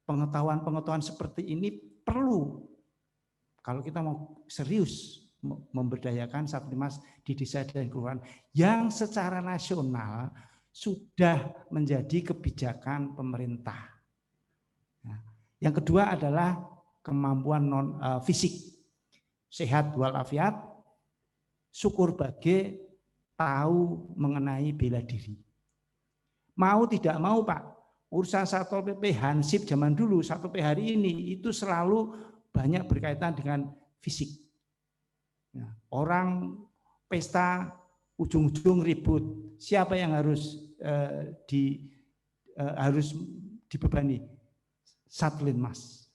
Pengetahuan seperti ini perlu kalau kita mau serius memberdayakan Satlimas di desa dan kelurahan yang secara nasional sudah menjadi kebijakan pemerintah. Nah, yang kedua adalah kemampuan non fisik, sehat walafiat, syukur bage, tahu mengenai bela diri. Mau tidak mau Pak, urusan Satpol PP Hansip zaman dulu, Satpol PP hari ini itu selalu banyak berkaitan dengan fisik. Ya, orang pesta ujung-ujung ribut, siapa yang harus harus dibebani? Satlinmas.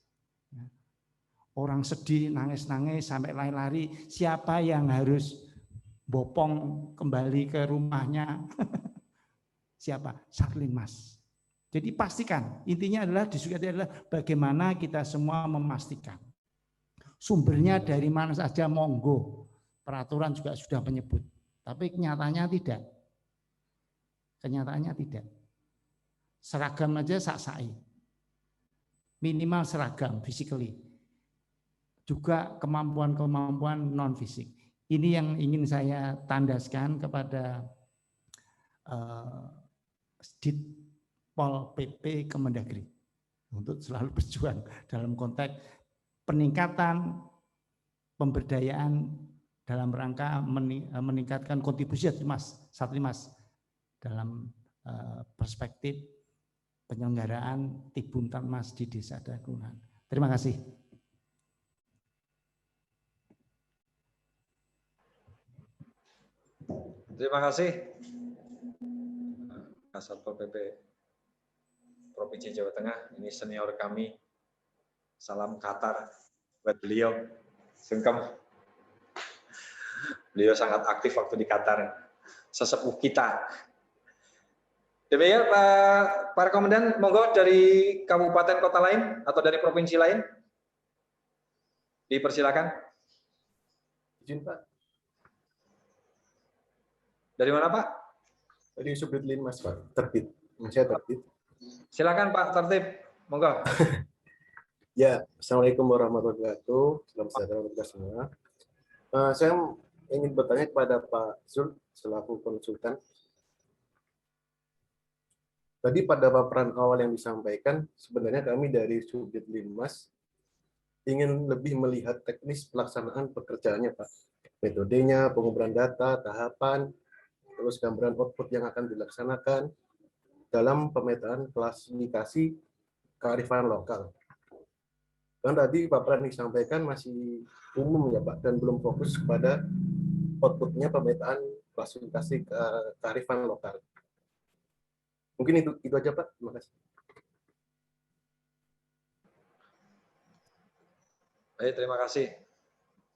Orang sedih, nangis-nangis sampai lari-lari, siapa yang harus bopong kembali ke rumahnya? Siapa? Satlinmas. Jadi pastikan, intinya adalah diskusi adalah bagaimana kita semua memastikan. Sumbernya dari mana saja monggo. Peraturan juga sudah menyebut. Tapi kenyataannya tidak. Kenyataannya tidak. Seragam aja sak-sai. Minimal seragam, physically. Juga kemampuan-kemampuan non-fisik. Ini yang ingin saya tandaskan kepada Ditpol PP Kemendagri untuk selalu berjuang dalam konteks peningkatan pemberdayaan dalam rangka meningkatkan kontribusi Satlimas dalam perspektif penyelenggaraan Tibuntanmas di desa dan kelurahan. Terima kasih. Terima kasih Kasatpol PP Provinsi Jawa Tengah. Ini senior kami. Salam Qatar buat beliau. Sungkem. Beliau sangat aktif waktu di Qatar. Sesepuh kita. Demikian Pak para komandan, monggo dari kabupaten kota lain atau dari provinsi lain. Dipersilakan. Izin Pak. Dari mana Pak? Dari Subdit Linmas Pak, tertib. Saya tertib. Silakan Pak, tertib. Monggo. Ya, Assalamualaikum warahmatullahi wabarakatuh. Selamat sejahtera untuk kita semua. Saya ingin bertanya kepada Pak Zul selaku konsultan. Tadi pada paparan awal yang disampaikan, sebenarnya kami dari Subdit Linmas ingin lebih melihat teknis pelaksanaan pekerjaannya Pak. Metodenya, pengumpulan data, tahapan, terus gambaran output yang akan dilaksanakan dalam pemetaan klasifikasi kearifan lokal. Kan tadi paparan disampaikan masih umum ya Pak, dan belum fokus kepada outputnya pemetaan klasifikasi kearifan lokal. Mungkin itu aja Pak, terima kasih. Baik, terima kasih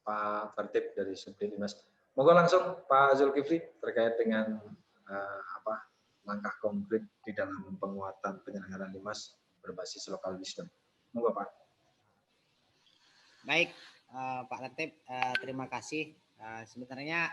Pak Tertib dari Subdit Limas. Moga langsung Pak Zulkifli terkait dengan langkah konkret di dalam penguatan penyelenggaraan Limas berbasis local wisdom. Moga Pak. Baik, Pak Tertib, terima kasih. Sebenarnya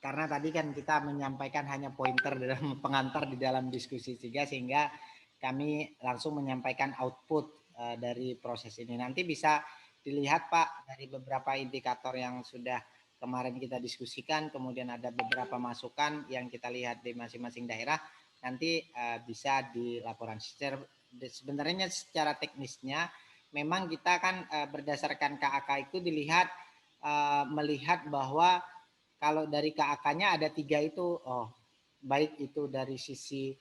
karena tadi kan kita menyampaikan hanya pointer dalam pengantar di dalam diskusi sehingga kami langsung menyampaikan output dari proses ini. Nanti bisa dilihat Pak dari beberapa indikator yang sudah kemarin kita diskusikan, kemudian ada beberapa masukan yang kita lihat di masing-masing daerah, nanti bisa dilaporan. Sebenarnya secara teknisnya memang kita kan berdasarkan KAK itu melihat bahwa kalau dari KAK-nya ada 3 itu, baik itu dari sisi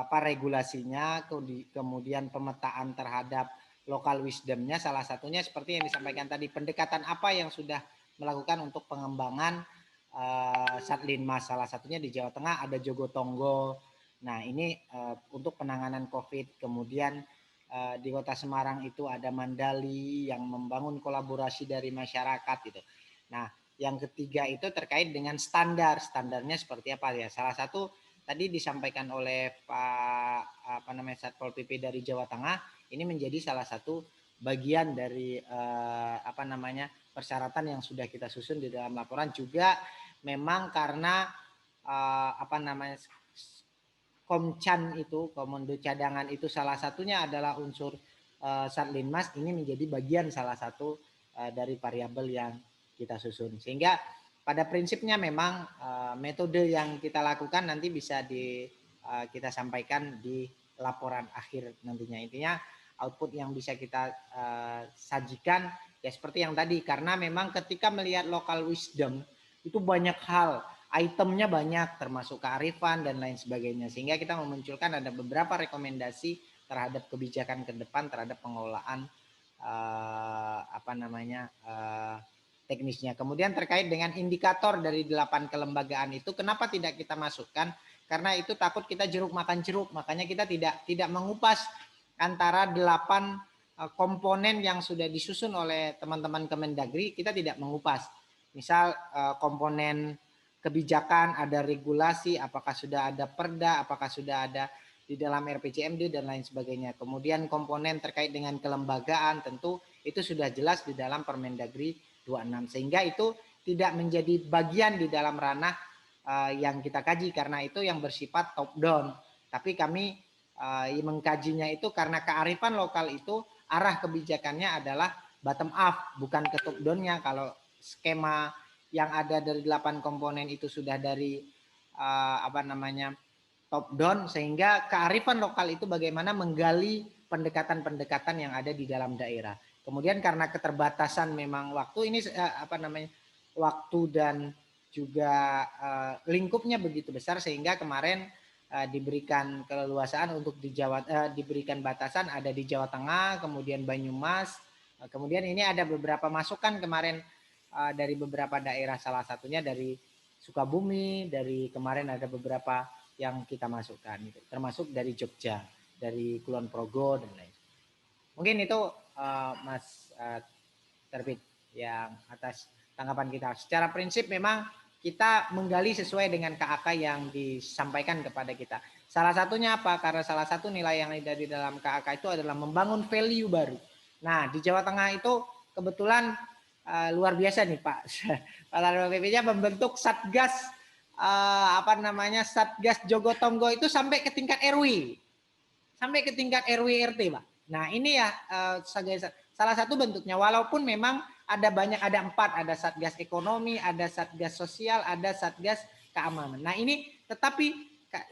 regulasinya, kemudian pemetaan terhadap local wisdom-nya, salah satunya seperti yang disampaikan tadi, pendekatan apa yang sudah melakukan untuk pengembangan Satlinmas, salah satunya di Jawa Tengah ada Jogotongo. Nah ini untuk penanganan COVID, kemudian di Kota Semarang itu ada Mandali yang membangun kolaborasi dari masyarakat gitu. Nah yang ketiga itu terkait dengan standarnya seperti apa ya. Salah satu tadi disampaikan oleh Pak Satpol PP dari Jawa Tengah, ini menjadi salah satu bagian dari persyaratan yang sudah kita susun di dalam laporan. Juga memang karena Komcan itu, Komando Cadangan itu salah satunya adalah unsur Satlinmas, ini menjadi bagian salah satu dari variabel yang kita susun. Sehingga pada prinsipnya memang metode yang kita lakukan nanti bisa kita sampaikan di laporan akhir nantinya. Intinya output yang bisa kita sajikan ya seperti yang tadi, karena memang ketika melihat local wisdom itu banyak hal, itemnya banyak termasuk kearifan dan lain sebagainya, sehingga kita memunculkan ada beberapa rekomendasi terhadap kebijakan ke depan terhadap pengelolaan teknisnya. Kemudian terkait dengan indikator dari 8 kelembagaan itu, kenapa tidak kita masukkan? Karena itu takut kita jeruk makan jeruk, makanya kita tidak mengupas antara 8 komponen yang sudah disusun oleh teman-teman Kemendagri, kita tidak mengupas. Misal komponen kebijakan, ada regulasi, apakah sudah ada perda, apakah sudah ada di dalam RPJMD dan lain sebagainya. Kemudian komponen terkait dengan kelembagaan tentu itu sudah jelas di dalam Permendagri 26, sehingga itu tidak menjadi bagian di dalam ranah yang kita kaji, karena itu yang bersifat top down. Tapi kami mengkajinya itu karena kearifan lokal itu arah kebijakannya adalah bottom up, bukan ke top down-nya. Kalau skema yang ada dari 8 komponen itu sudah dari top down, sehingga kearifan lokal itu bagaimana menggali pendekatan-pendekatan yang ada di dalam daerah. Kemudian karena keterbatasan memang waktu ini waktu dan juga lingkupnya begitu besar, sehingga kemarin diberikan keleluasaan untuk diberikan batasan ada di Jawa Tengah, kemudian Banyumas, kemudian ini ada beberapa masukan kemarin dari beberapa daerah, salah satunya dari Sukabumi, dari kemarin ada beberapa yang kita masukkan, termasuk dari Jogja, dari Kulon Progo dan lain. Mungkin itu Mas Terbit yang atas tanggapan kita. Secara prinsip memang kita menggali sesuai dengan KAK yang disampaikan kepada kita. Salah satunya apa? Karena salah satu nilai yang ada di dalam KAK itu adalah membangun value baru. Nah di Jawa Tengah itu kebetulan luar biasa nih Pak. Pak Satpol PP-nya membentuk Satgas Satgas Jogotongo itu sampai ke tingkat RW. Sampai ke tingkat RW RT, Pak. Nah, ini ya salah satu bentuknya, walaupun memang ada 4, ada Satgas Ekonomi, ada Satgas Sosial, ada Satgas Keamanan. Nah, ini tetapi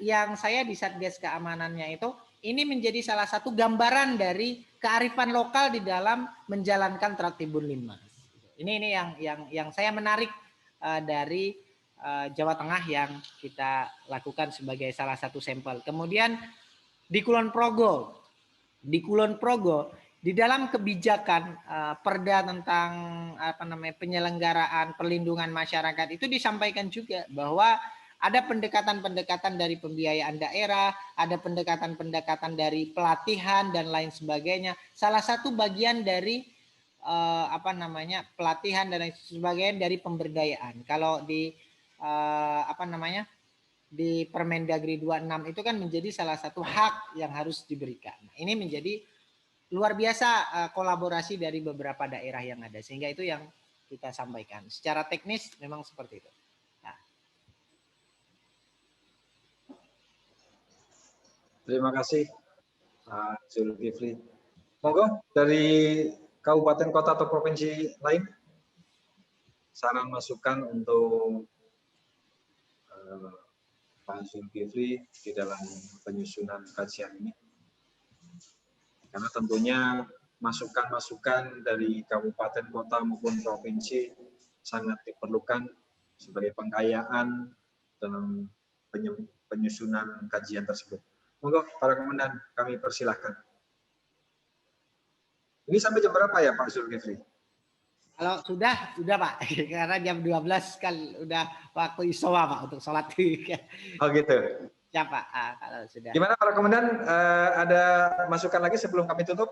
yang saya di Satgas Keamanannya itu ini menjadi salah satu gambaran dari kearifan lokal di dalam menjalankan Tertibun Limas. Ini yang saya menarik dari Jawa Tengah yang kita lakukan sebagai salah satu sampel. Kemudian di Kulon Progo, di dalam kebijakan perda tentang penyelenggaraan perlindungan masyarakat itu disampaikan juga bahwa ada pendekatan-pendekatan dari pembiayaan daerah, ada pendekatan-pendekatan dari pelatihan dan lain sebagainya. Salah satu bagian dari apa namanya, pelatihan dan lain sebagainya dari pemberdayaan. Kalau di apa namanya, di Permendagri 26 itu kan menjadi salah satu hak yang harus diberikan. Nah, ini menjadi luar biasa kolaborasi dari beberapa daerah yang ada, sehingga itu yang kita sampaikan. Secara teknis memang seperti itu. Nah. Terima kasih Pak Zulkifli. Monggo dari kabupaten, kota atau provinsi lain saran masukan untuk Pak Zulkifli di dalam penyusunan kajian ini. Karena tentunya masukan-masukan dari kabupaten, kota maupun provinsi sangat diperlukan sebagai pengkayaan dalam penyusunan kajian tersebut. Monggo para komandan, kami persilahkan. Ini sampai jam berapa ya Pak Zulkifli? Kalau sudah Pak, karena jam 12 kan udah waktu isowa Pak untuk sholat. Oh gitu. Ya Pak, kalau sudah. Gimana para komandan, ada masukan lagi sebelum kami tutup?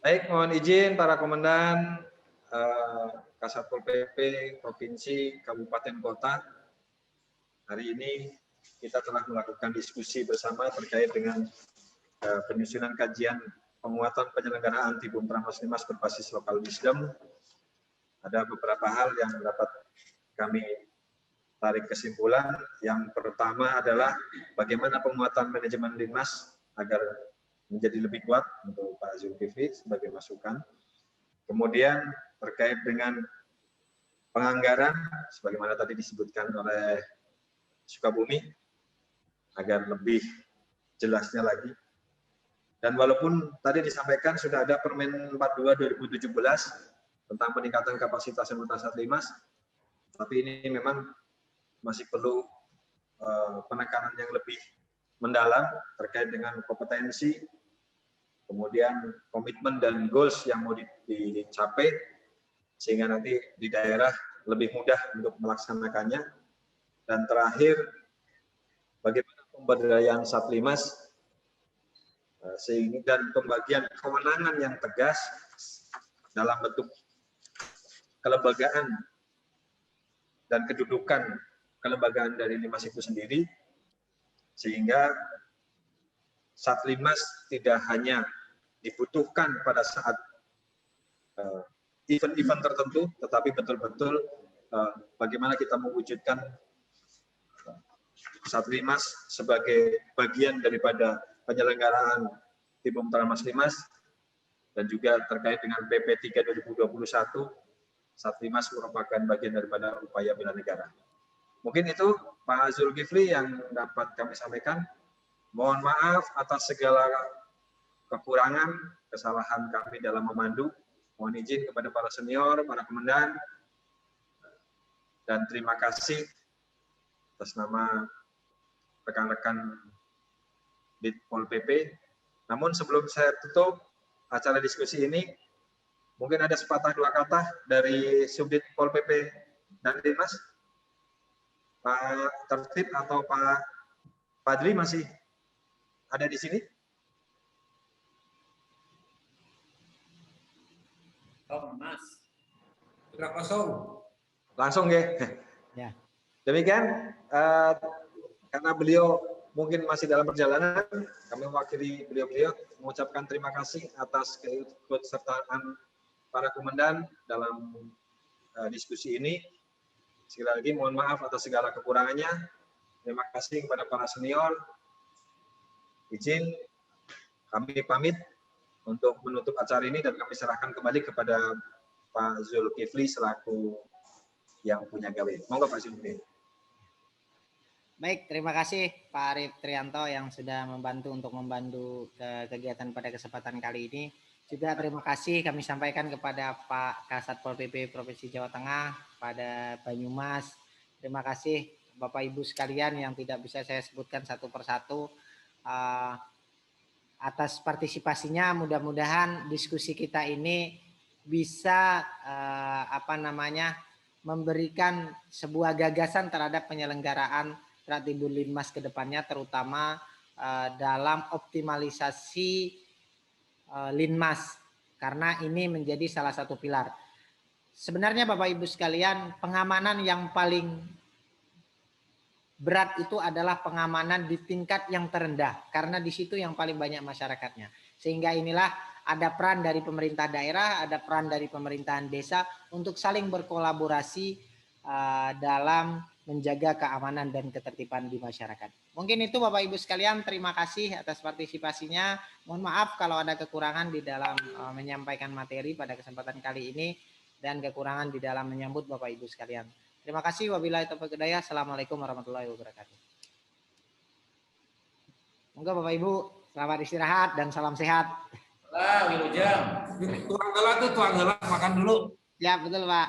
Baik, mohon izin para komandan, Kasatpol PP, Provinsi, Kabupaten, Kota. Hari ini kita telah melakukan diskusi bersama terkait dengan penyusunan kajian penguatan penyelenggaraan Tibum Pramaslimas berbasis local wisdom. Ada beberapa hal yang dapat kami tarik kesimpulan. Yang pertama adalah bagaimana penguatan manajemen Linmas agar menjadi lebih kuat untuk Pak Zulkifli sebagai masukan. Kemudian terkait dengan penganggaran, sebagaimana tadi disebutkan oleh Sukabumi, agar lebih jelasnya lagi. Dan walaupun tadi disampaikan sudah ada Permen 42 2017 tentang peningkatan kapasitas anggota Satlimas, tapi ini memang masih perlu penekanan yang lebih mendalam terkait dengan kompetensi, kemudian komitmen dan goals yang mau dicapai, sehingga nanti di daerah lebih mudah untuk melaksanakannya. Dan terakhir, bagaimana pemberdayaan Satlimas sehingga dan pembagian kewenangan yang tegas dalam bentuk kelembagaan dan kedudukan kelembagaan dari Linmas itu sendiri, sehingga Satlimas tidak hanya dibutuhkan pada saat event-event tertentu, tetapi betul-betul bagaimana kita mewujudkan Satlimas sebagai bagian daripada penyelenggaraan Tibum Pramaslimas, dan juga terkait dengan PP 3 2021, Satlimas merupakan bagian daripada upaya bela negara. Mungkin itu Pak Zulkifli yang dapat kami sampaikan. Mohon maaf atas segala kekurangan, kesalahan kami dalam memandu. Mohon izin kepada para senior, para komandan, dan terima kasih atas nama rekan-rekan Ditpol PP. Namun sebelum saya tutup acara diskusi ini, mungkin ada sepatah dua kata dari Subdit Pol PP dan Linmas. Pak Tertib atau Pak Padri masih ada di sini? Oh, Mas. Sudah kosong. Langsung ya. Ya. Demikian, karena beliau mungkin masih dalam perjalanan, kami mewakili beliau-beliau mengucapkan terima kasih atas keikutsertaan para komandan dalam diskusi ini. Sekali lagi mohon maaf atas segala kekurangannya. Terima kasih kepada para senior. Izin kami pamit untuk menutup acara ini dan kami serahkan kembali kepada Pak Zulkifli selaku yang punya gawe. Monggo Pak Zulkifli. Baik, terima kasih Pak Arif Trianto yang sudah membantu kegiatan pada kesempatan kali ini. Juga terima kasih kami sampaikan kepada Pak Kasatpol PP Provinsi Jawa Tengah, pada Banyumas. Terima kasih Bapak Ibu sekalian yang tidak bisa saya sebutkan satu persatu atas partisipasinya. Mudah-mudahan diskusi kita ini bisa memberikan sebuah gagasan terhadap penyelenggaraan Tibum Linmas ke depannya, terutama dalam optimalisasi Linmas, karena ini menjadi salah satu pilar. Sebenarnya Bapak Ibu sekalian, pengamanan yang paling berat itu adalah pengamanan di tingkat yang terendah, karena di situ yang paling banyak masyarakatnya. Sehingga inilah ada peran dari pemerintah daerah, ada peran dari pemerintahan desa untuk saling berkolaborasi dalam menjaga keamanan dan ketertiban di masyarakat. Mungkin itu Bapak Ibu sekalian, terima kasih atas partisipasinya. Mohon maaf kalau ada kekurangan di dalam menyampaikan materi pada kesempatan kali ini dan kekurangan di dalam menyambut Bapak Ibu sekalian. Terima kasih. Wabillahi taufiq hidayah. Assalamualaikum warahmatullahi wabarakatuh. Moga Bapak Ibu selamat istirahat dan salam sehat. Lah, Wilujeng. Tuang gelap tuh, tuang gelap makan dulu. Ya, betul Pak.